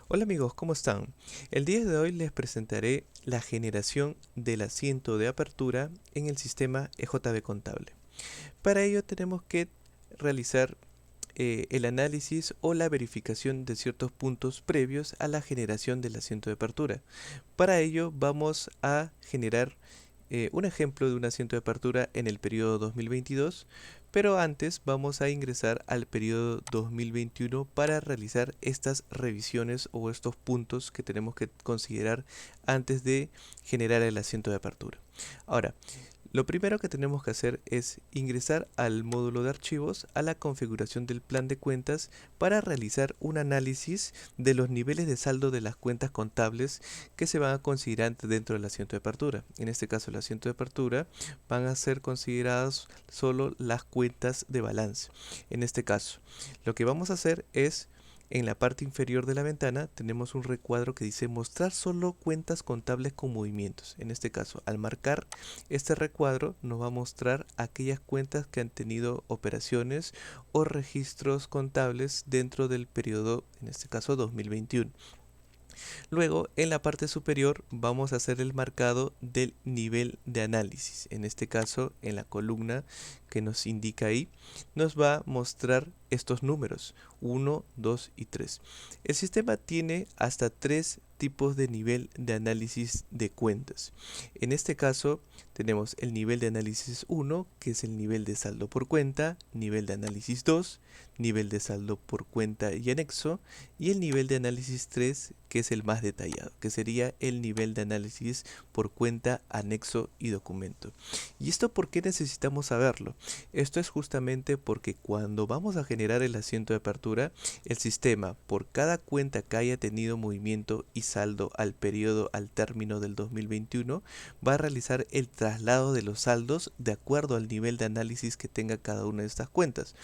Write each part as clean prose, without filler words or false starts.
Hola amigos, ¿cómo están? El día de hoy les presentaré la generación del asiento de apertura en el sistema EJB contable. Para ello tenemos que realizar el análisis o la verificación de ciertos puntos previos a la generación del asiento de apertura. Para ello vamos a generar un ejemplo de un asiento de apertura en el periodo 2022, pero antes vamos a ingresar al periodo 2021 para realizar estas revisiones o estos puntos que tenemos que considerar antes de generar el asiento de apertura. Ahora, lo primero que tenemos que hacer es ingresar al módulo de archivos a la configuración del plan de cuentas para realizar un análisis de los niveles de saldo de las cuentas contables que se van a considerar dentro del asiento de apertura. En este caso, el asiento de apertura van a ser consideradas solo las cuentas de balance. En este caso, lo que vamos a hacer es en la parte inferior de la ventana tenemos un recuadro que dice mostrar solo cuentas contables con movimientos. En este caso, al marcar este recuadro nos va a mostrar aquellas cuentas que han tenido operaciones o registros contables dentro del periodo, en este caso 2021. Luego, en la parte superior vamos a hacer el marcado del nivel de análisis. En este caso, en la columna que nos indica ahí, nos va a mostrar estos números, 1, 2 y 3. El sistema tiene hasta 3 tipos de nivel de análisis de cuentas. En este caso, tenemos el nivel de análisis 1, que es el nivel de saldo por cuenta, nivel de análisis 2, nivel de saldo por cuenta y anexo, y el nivel de análisis 3, que es el más detallado, que sería el nivel de análisis por cuenta, anexo y documento. ¿Y esto por qué necesitamos saberlo? Esto es justamente porque cuando vamos a generar el asiento de apertura, el sistema, por cada cuenta que haya tenido movimiento y saldo al periodo al término del 2021, va a realizar el traslado de los saldos de acuerdo al nivel de análisis que tenga cada una de estas cuentas.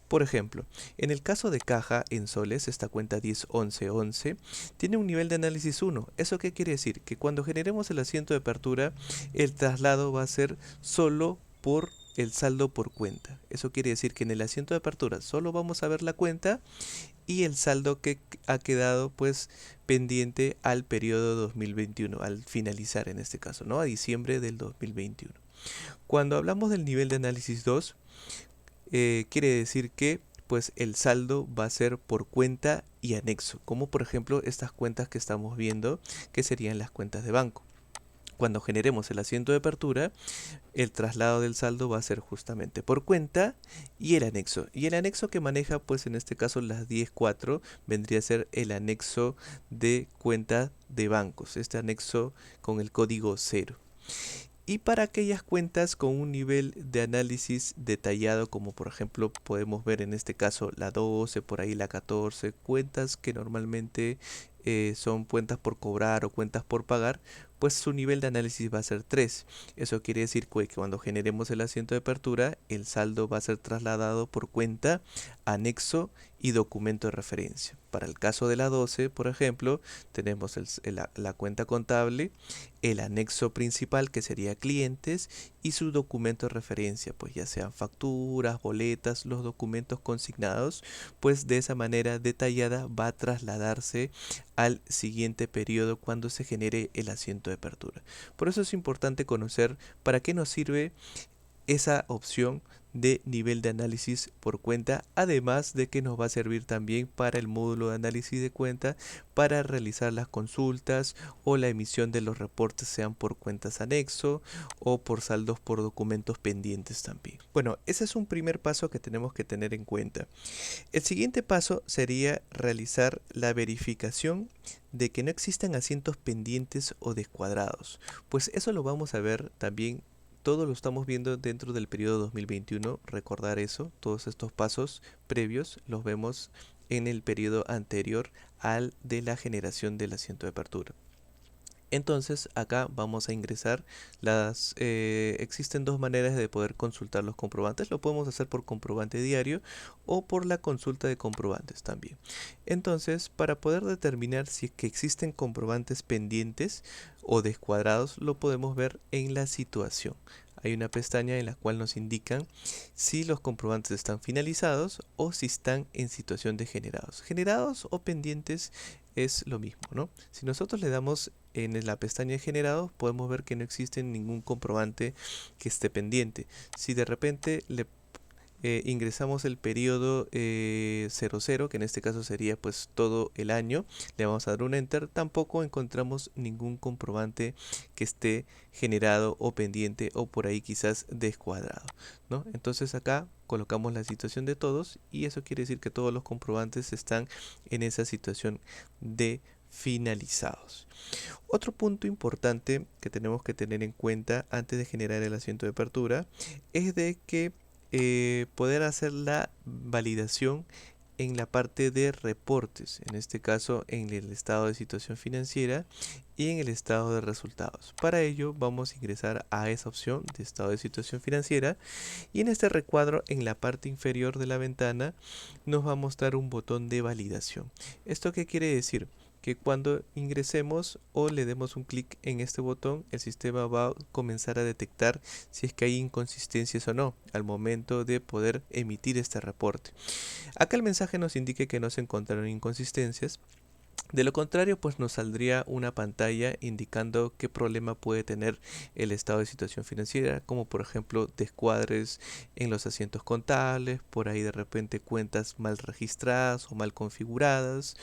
Por ejemplo, en el caso de caja en soles, esta cuenta 101111 tiene un nivel de análisis 1. ¿Eso qué quiere decir? Que cuando generemos el asiento de apertura, el traslado va a ser solo por el saldo por cuenta. Eso quiere decir que en el asiento de apertura solo vamos a ver la cuenta y el saldo que ha quedado pues pendiente al periodo 2021, al finalizar en este caso, ¿no? A diciembre del 2021. Cuando hablamos del nivel de análisis 2, quiere decir que pues el saldo va a ser por cuenta y anexo, como por ejemplo estas cuentas que estamos viendo, que serían las cuentas de banco. Cuando generemos el asiento de apertura, el traslado del saldo va a ser justamente por cuenta y el anexo. Y el anexo que maneja, pues en este caso las 10.4, vendría a ser el anexo de cuenta de bancos, este anexo con el código 0. Y para aquellas cuentas con un nivel de análisis detallado, como por ejemplo podemos ver en este caso la 12, por ahí la 14, cuentas que normalmente son cuentas por cobrar o cuentas por pagar, pues su nivel de análisis va a ser 3. Eso quiere decir que cuando generemos el asiento de apertura, el saldo va a ser trasladado por cuenta, anexo y documento de referencia. Para el caso de la 12, por ejemplo, tenemos la cuenta contable, el anexo principal que sería clientes y su documento de referencia, pues ya sean facturas, boletas, los documentos consignados, pues de esa manera detallada va a trasladarse al siguiente periodo cuando se genere el asiento de apertura. Por eso es importante conocer para qué nos sirve esa opción de nivel de análisis por cuenta, además de que nos va a servir también para el módulo de análisis de cuenta para realizar las consultas o la emisión de los reportes, sean por cuentas anexo o por saldos por documentos pendientes también. Bueno, ese es un primer paso que tenemos que tener en cuenta. El siguiente paso sería realizar la verificación de que no existan asientos pendientes o descuadrados, pues eso lo vamos a ver también. Todo lo estamos viendo dentro del periodo 2021, recordar eso, todos estos pasos previos los vemos en el periodo anterior al de la generación del asiento de apertura. Entonces acá vamos a ingresar existen dos maneras de poder consultar los comprobantes. Lo podemos hacer por comprobante diario o por la consulta de comprobantes también. Entonces, para poder determinar si es que existen comprobantes pendientes o descuadrados, lo podemos ver en la situación. Hay una pestaña en la cual nos indican si los comprobantes están finalizados o si están en situación de generados. Generados o pendientes es lo mismo, ¿no? Si nosotros le damos en la pestaña de generados, podemos ver que no existe ningún comprobante que esté pendiente. Si de repente le ingresamos el periodo 00, que en este caso sería pues todo el año, le vamos a dar un enter, tampoco encontramos ningún comprobante que esté generado o pendiente o por ahí quizás descuadrado, ¿no? Entonces acá colocamos la situación de todos y eso quiere decir que todos los comprobantes están en esa situación de finalizados. Otro punto importante que tenemos que tener en cuenta antes de generar el asiento de apertura es de que poder hacer la validación en la parte de reportes, en este caso en el estado de situación financiera y en el estado de resultados. Para ello vamos a ingresar a esa opción de estado de situación financiera y en este recuadro en la parte inferior de la ventana nos va a mostrar un botón de validación. ¿Esto qué quiere decir? Que cuando ingresemos o le demos un clic en este botón, el sistema va a comenzar a detectar si es que hay inconsistencias o no al momento de poder emitir este reporte. Acá el mensaje nos indica que no se encontraron inconsistencias. De lo contrario, pues nos saldría una pantalla indicando qué problema puede tener el estado de situación financiera, como por ejemplo descuadres en los asientos contables, por ahí de repente cuentas mal registradas o mal configuradas.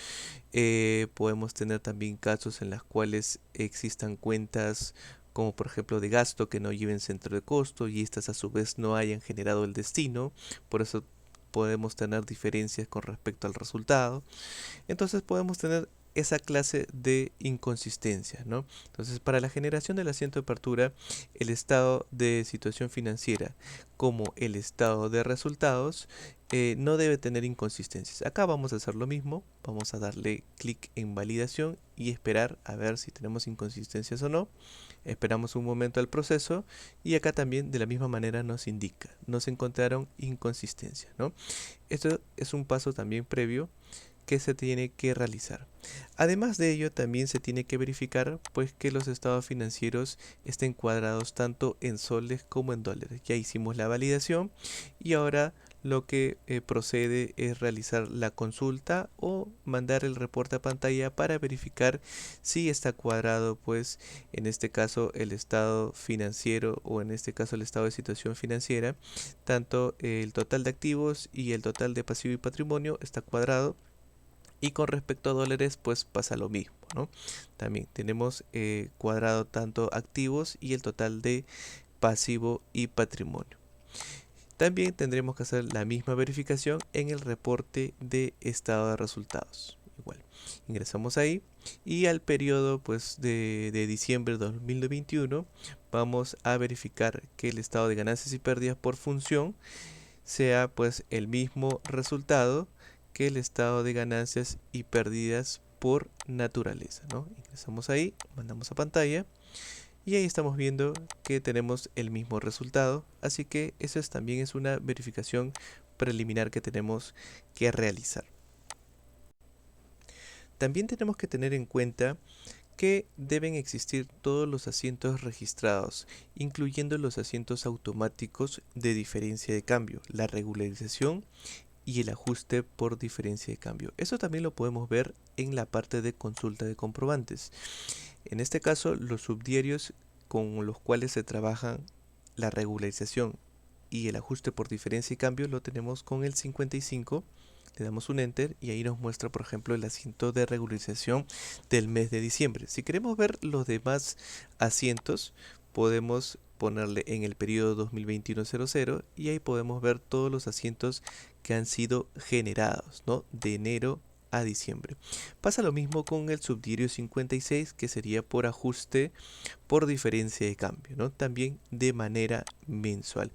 Podemos tener también casos en los cuales existan cuentas como por ejemplo de gasto que no lleven centro de costo y estas a su vez no hayan generado el destino, por eso podemos tener diferencias con respecto al resultado. Entonces podemos tener esa clase de inconsistencia, ¿no? Entonces, para la generación del asiento de apertura, el estado de situación financiera como el estado de resultados no debe tener inconsistencias. Acá vamos a hacer lo mismo, vamos a darle clic en validación y esperar a ver si tenemos inconsistencias o no. Esperamos un momento al proceso y acá también de la misma manera nos indica, no se encontraron inconsistencias, ¿no? Esto es un paso también previo que se tiene que realizar. Además de ello, también se tiene que verificar pues que los estados financieros estén cuadrados tanto en soles como en dólares. Ya hicimos la validación y ahora lo que procede es realizar la consulta o mandar el reporte a pantalla para verificar si está cuadrado pues en este caso el estado financiero o en este caso el estado de situación financiera, tanto el total de activos y el total de pasivo y patrimonio está cuadrado. Y con respecto a dólares, pues pasa lo mismo, ¿no? También tenemos cuadrado tanto activos y el total de pasivo y patrimonio. También tendremos que hacer la misma verificación en el reporte de estado de resultados. Igual, ingresamos ahí y al periodo pues, de diciembre de 2021 vamos a verificar que el estado de ganancias y pérdidas por función sea pues el mismo resultado que el estado de ganancias y pérdidas por naturaleza, ¿no? Ingresamos ahí, mandamos a pantalla y ahí estamos viendo que tenemos el mismo resultado, así que eso también es una verificación preliminar que tenemos que realizar. También tenemos que tener en cuenta que deben existir todos los asientos registrados, incluyendo los asientos automáticos de diferencia de cambio, la regularización y el ajuste por diferencia de cambio. Eso también lo podemos ver en la parte de consulta de comprobantes. En este caso, los subdiarios con los cuales se trabajan la regularización y el ajuste por diferencia de cambio lo tenemos con el 55. Le damos un enter y ahí nos muestra, por ejemplo, el asiento de regularización del mes de diciembre. Si queremos ver los demás asientos, podemos ponerle en el periodo 2021-00 y ahí podemos ver todos los asientos que han sido generados, ¿no? De enero a diciembre. Pasa lo mismo con el subdiario 56, que sería por ajuste por diferencia de cambio, ¿no? También de manera mensual.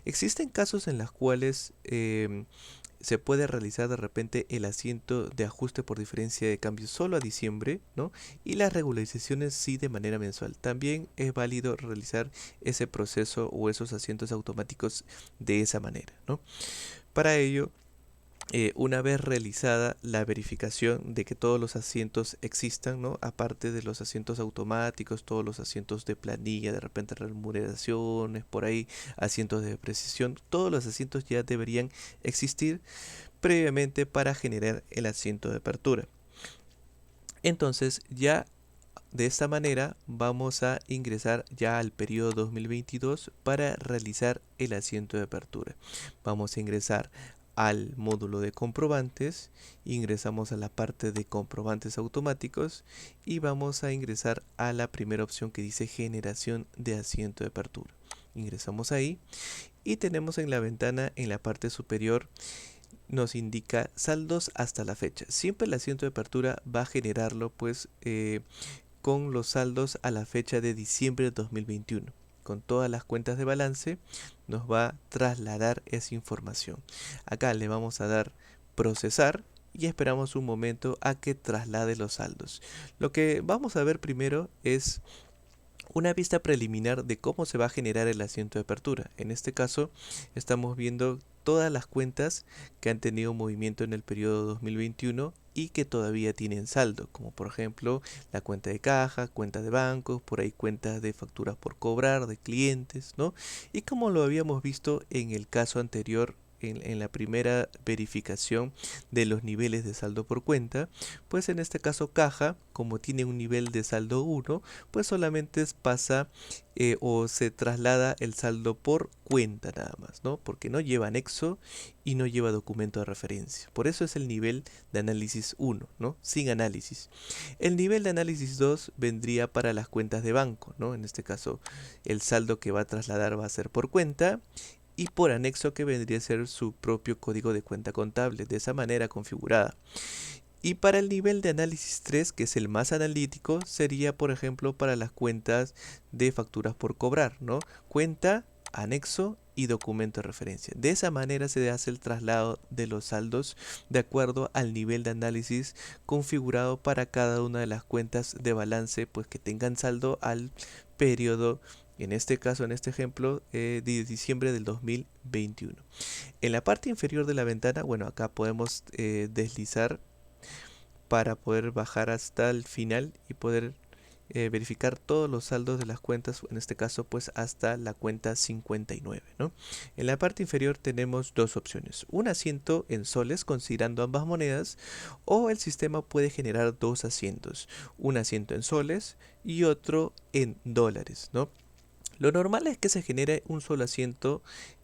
Existen casos en los cuales se puede realizar de repente el asiento de ajuste por diferencia de cambio solo a diciembre, ¿no? Y las regularizaciones sí de manera mensual. También es válido realizar ese proceso o esos asientos automáticos de esa manera, ¿no? Para ello, una vez realizada la verificación de que todos los asientos existan, ¿no? Aparte de los asientos automáticos, todos los asientos de planilla, de repente remuneraciones, por ahí asientos de precisión, todos los asientos ya deberían existir previamente para generar el asiento de apertura. Entonces ya de esta manera vamos a ingresar ya al periodo 2022 para realizar el asiento de apertura. Vamos a ingresar al módulo de comprobantes, ingresamos a la parte de comprobantes automáticos y vamos a ingresar a la primera opción que dice generación de asiento de apertura. Ingresamos ahí y tenemos en la ventana en la parte superior nos indica saldos hasta la fecha. Siempre el asiento de apertura va a generarlo pues con los saldos a la fecha de diciembre de 2021. Con todas las cuentas de balance nos va a trasladar esa información. Acá le vamos a dar procesar y esperamos un momento a que traslade los saldos. Lo que vamos a ver primero es una vista preliminar de cómo se va a generar el asiento de apertura. En este caso estamos viendo todas las cuentas que han tenido movimiento en el periodo 2021 y que todavía tienen saldo, como por ejemplo la cuenta de caja, cuenta de bancos, por ahí cuentas de facturas por cobrar, de clientes, ¿no? Y como lo habíamos visto en el caso anterior, en la primera verificación de los niveles de saldo por cuenta, pues en este caso caja, como tiene un nivel de saldo 1, pues solamente pasa o se traslada el saldo por cuenta nada más, ¿no? Porque no lleva anexo y no lleva documento de referencia. Por eso es el nivel de análisis 1, ¿no? Sin análisis. El nivel de análisis 2 vendría para las cuentas de banco, ¿no? En este caso el saldo que va a trasladar va a ser por cuenta y por anexo que vendría a ser su propio código de cuenta contable, de esa manera configurada. Y para el nivel de análisis 3, que es el más analítico, sería por ejemplo para las cuentas de facturas por cobrar, ¿no? Cuenta, anexo y documento de referencia. De esa manera se hace el traslado de los saldos de acuerdo al nivel de análisis configurado para cada una de las cuentas de balance, pues que tengan saldo al periodo, en este caso, en este ejemplo, de diciembre del 2021. En la parte inferior de la ventana, bueno, acá podemos deslizar para poder bajar hasta el final y poder verificar todos los saldos de las cuentas, en este caso pues hasta la cuenta 59, ¿no? En la parte inferior tenemos dos opciones, un asiento en soles considerando ambas monedas, o el sistema puede generar dos asientos, un asiento en soles y otro en dólares, ¿no? Lo normal es que se genere un solo asiento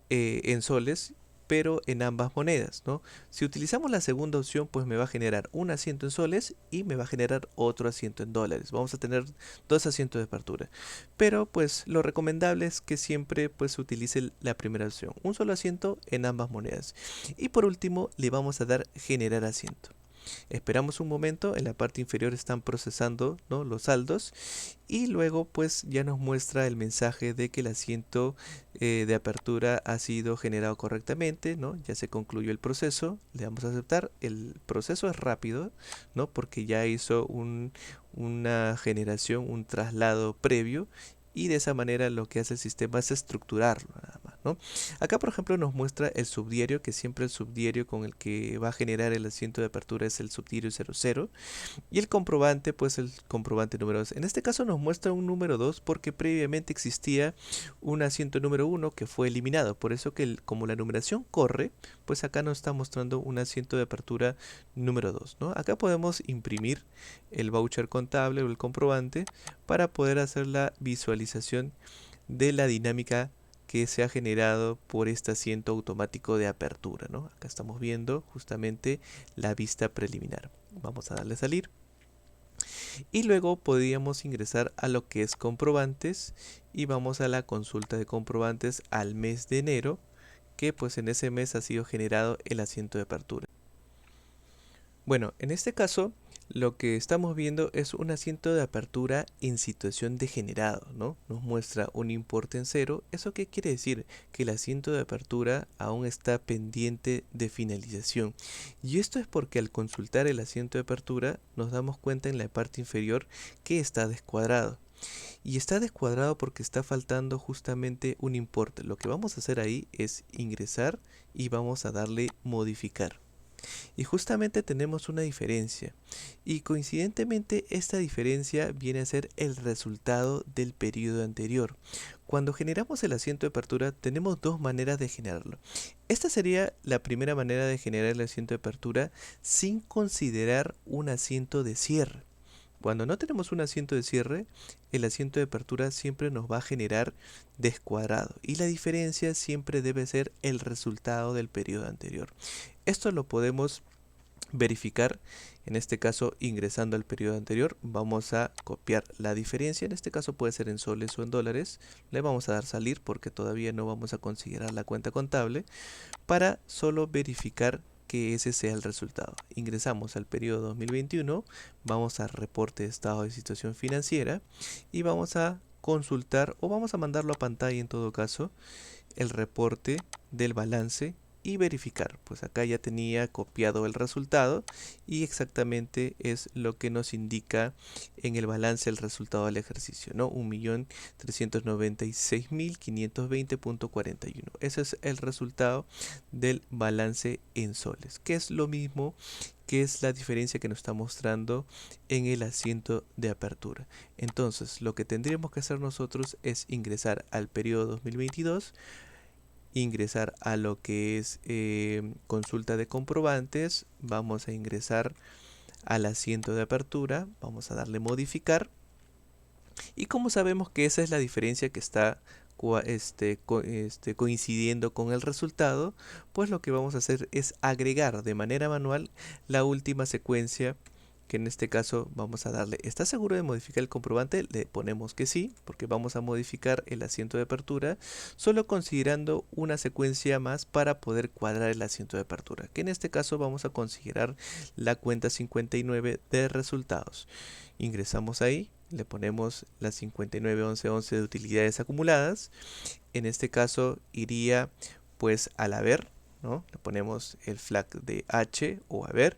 en soles, pero en ambas monedas, ¿no? Si utilizamos la segunda opción, pues me va a generar un asiento en soles y me va a generar otro asiento en dólares. Vamos a tener dos asientos de apertura. Pero pues lo recomendable es que siempre pues se utilice la primera opción, un solo asiento en ambas monedas. Y por último, le vamos a dar generar asiento. Esperamos un momento, en la parte inferior están procesando, ¿no?, los saldos y luego pues ya nos muestra el mensaje de que el asiento de apertura ha sido generado correctamente, ¿no? Ya se concluyó el proceso, le damos a aceptar. El proceso es rápido, ¿no?, porque ya hizo una generación, un traslado previo, y de esa manera lo que hace el sistema es estructurarlo nada más, ¿no? Acá por ejemplo nos muestra el subdiario, que siempre el subdiario con el que va a generar el asiento de apertura es el subdiario 00, y el comprobante pues el comprobante número 2. En este caso nos muestra un número 2 porque previamente existía un asiento número 1 que fue eliminado, por eso que como la numeración corre, pues acá nos está mostrando un asiento de apertura número 2, ¿no? Acá podemos imprimir el voucher contable o el comprobante para poder hacer la visualización de la dinámica que se ha generado por este asiento automático de apertura, ¿no? Acá estamos viendo justamente la vista preliminar. Vamos a darle a salir. Y luego podríamos ingresar a lo que es comprobantes y vamos a la consulta de comprobantes al mes de enero, que pues en ese mes ha sido generado el asiento de apertura. Bueno, en este caso lo que estamos viendo es un asiento de apertura en situación de generado, ¿no? Nos muestra un importe en cero. ¿Eso qué quiere decir? Que el asiento de apertura aún está pendiente de finalización. Y esto es porque al consultar el asiento de apertura nos damos cuenta en la parte inferior que está descuadrado. Y está descuadrado porque está faltando justamente un importe. Lo que vamos a hacer ahí es ingresar y vamos a darle modificar. Y justamente tenemos una diferencia, y coincidentemente esta diferencia viene a ser el resultado del periodo anterior. Cuando generamos el asiento de apertura tenemos dos maneras de generarlo. Esta sería la primera manera de generar el asiento de apertura sin considerar un asiento de cierre. Cuando no tenemos un asiento de cierre, el asiento de apertura siempre nos va a generar descuadrado y la diferencia siempre debe ser el resultado del periodo anterior. Esto lo podemos verificar, en este caso ingresando al periodo anterior. Vamos a copiar la diferencia, en este caso puede ser en soles o en dólares. Le vamos a dar salir porque todavía no vamos a considerar la cuenta contable, para solo verificar que ese sea el resultado. Ingresamos al periodo 2021, vamos a reporte de estado de situación financiera y vamos a consultar, o vamos a mandarlo a pantalla en todo caso, el reporte del balance y verificar. Pues acá ya tenía copiado el resultado y exactamente es lo que nos indica en el balance el resultado del ejercicio, ¿no? 1.396.520.41. Ese es el resultado del balance en soles, que es lo mismo que es la diferencia que nos está mostrando en el asiento de apertura. Entonces, lo que tendríamos que hacer nosotros es ingresar al periodo 2022, ingresar a lo que es consulta de comprobantes, vamos a ingresar al asiento de apertura, vamos a darle modificar, y como sabemos que esa es la diferencia que está coincidiendo con el resultado, pues lo que vamos a hacer es agregar de manera manual la última secuencia, que en este caso vamos a darle, ¿estás seguro de modificar el comprobante? Le ponemos que sí, porque vamos a modificar el asiento de apertura, solo considerando una secuencia más para poder cuadrar el asiento de apertura, que en este caso vamos a considerar la cuenta 59 de resultados. Ingresamos ahí, le ponemos las 59.11.11 de utilidades acumuladas. En este caso iría pues al haber, ¿no? Le ponemos el flag de H o haber,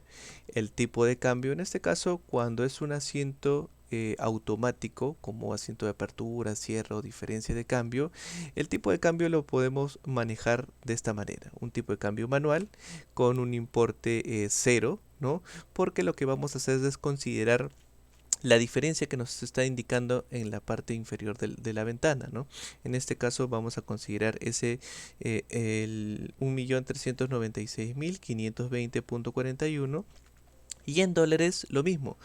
el tipo de cambio, en este caso cuando es un asiento automático, como asiento de apertura, cierre o diferencia de cambio, el tipo de cambio lo podemos manejar de esta manera: un tipo de cambio manual con un importe cero, ¿no? Porque lo que vamos a hacer es considerar la diferencia que nos está indicando en la parte inferior de la ventana, ¿no? En este caso vamos a considerar ese el 1.396.520.41, y en dólares lo mismo,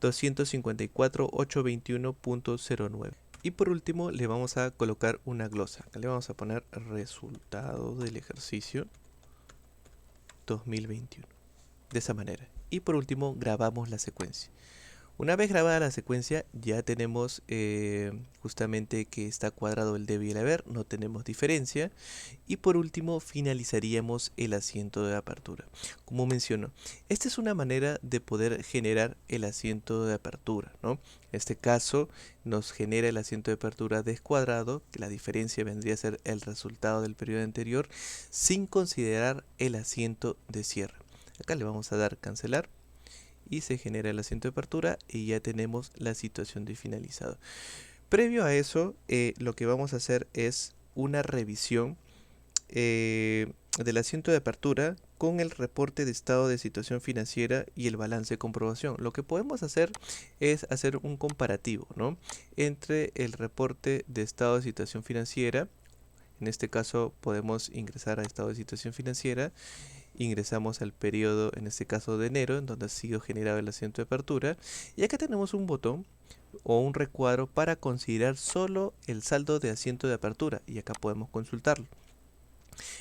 254.821.09. Y por último le vamos a colocar una glosa. Acá le vamos a poner resultado del ejercicio 2021. De esa manera. Y por último grabamos la secuencia. Una vez grabada la secuencia, ya tenemos justamente que está cuadrado el debe y el haber, no tenemos diferencia. Y por último, finalizaríamos el asiento de apertura. Como menciono, esta es una manera de poder generar el asiento de apertura, ¿no? En este caso, nos genera el asiento de apertura descuadrado, que la diferencia vendría a ser el resultado del periodo anterior, sin considerar el asiento de cierre. Acá le vamos a dar cancelar y se genera el asiento de apertura y ya tenemos la situación de finalizado. Previo a eso, lo que vamos a hacer es una revisión del asiento de apertura con el reporte de estado de situación financiera y el balance de comprobación. Lo que podemos hacer es hacer un comparativo, ¿no?, entre el reporte de estado de situación financiera. En este caso podemos ingresar a estado de situación financiera, ingresamos al periodo, en este caso de enero, en donde ha sido generado el asiento de apertura, y acá tenemos un botón o un recuadro para considerar solo el saldo de asiento de apertura, y acá podemos consultarlo.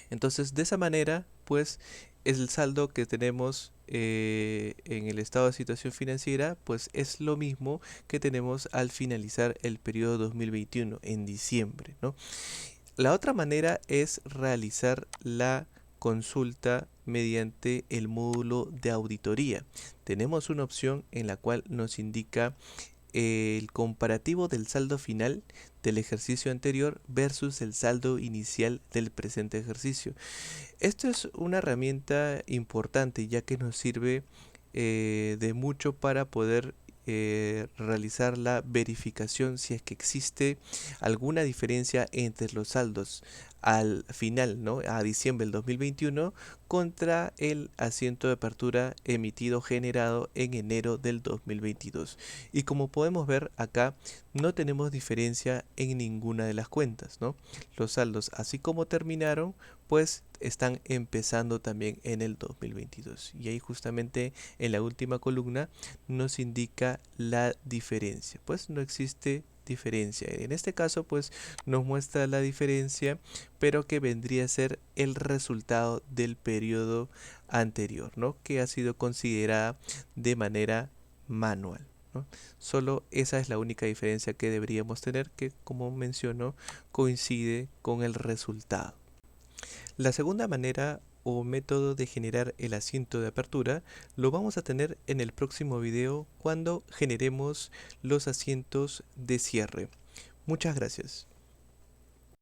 Entonces, de esa manera, pues el saldo que tenemos en el estado de situación financiera, pues es lo mismo que tenemos al finalizar el periodo 2021 en diciembre, ¿no? La otra manera es realizar la consulta mediante el módulo de auditoría. Tenemos una opción en la cual nos indica el comparativo del saldo final del ejercicio anterior versus el saldo inicial del presente ejercicio. Esto es una herramienta importante, ya que nos sirve de mucho para poder realizar la verificación si es que existe alguna diferencia entre los saldos al final, ¿no?, a diciembre del 2021 contra el asiento de apertura emitido generado en enero del 2022. Y como podemos ver acá, no tenemos diferencia en ninguna de las cuentas, ¿no? Los saldos, así como terminaron, pues están empezando también en el 2022. Y ahí justamente en la última columna nos indica la diferencia. Pues no existe diferencia. En este caso pues nos muestra la diferencia, pero que vendría a ser el resultado del periodo anterior, ¿no? Que ha sido considerada de manera manual, ¿no? Solo esa es la única diferencia que deberíamos tener, que como menciono coincide con el resultado. La segunda manera o método de generar el asiento de apertura lo vamos a tener en el próximo video cuando generemos los asientos de cierre. Muchas gracias.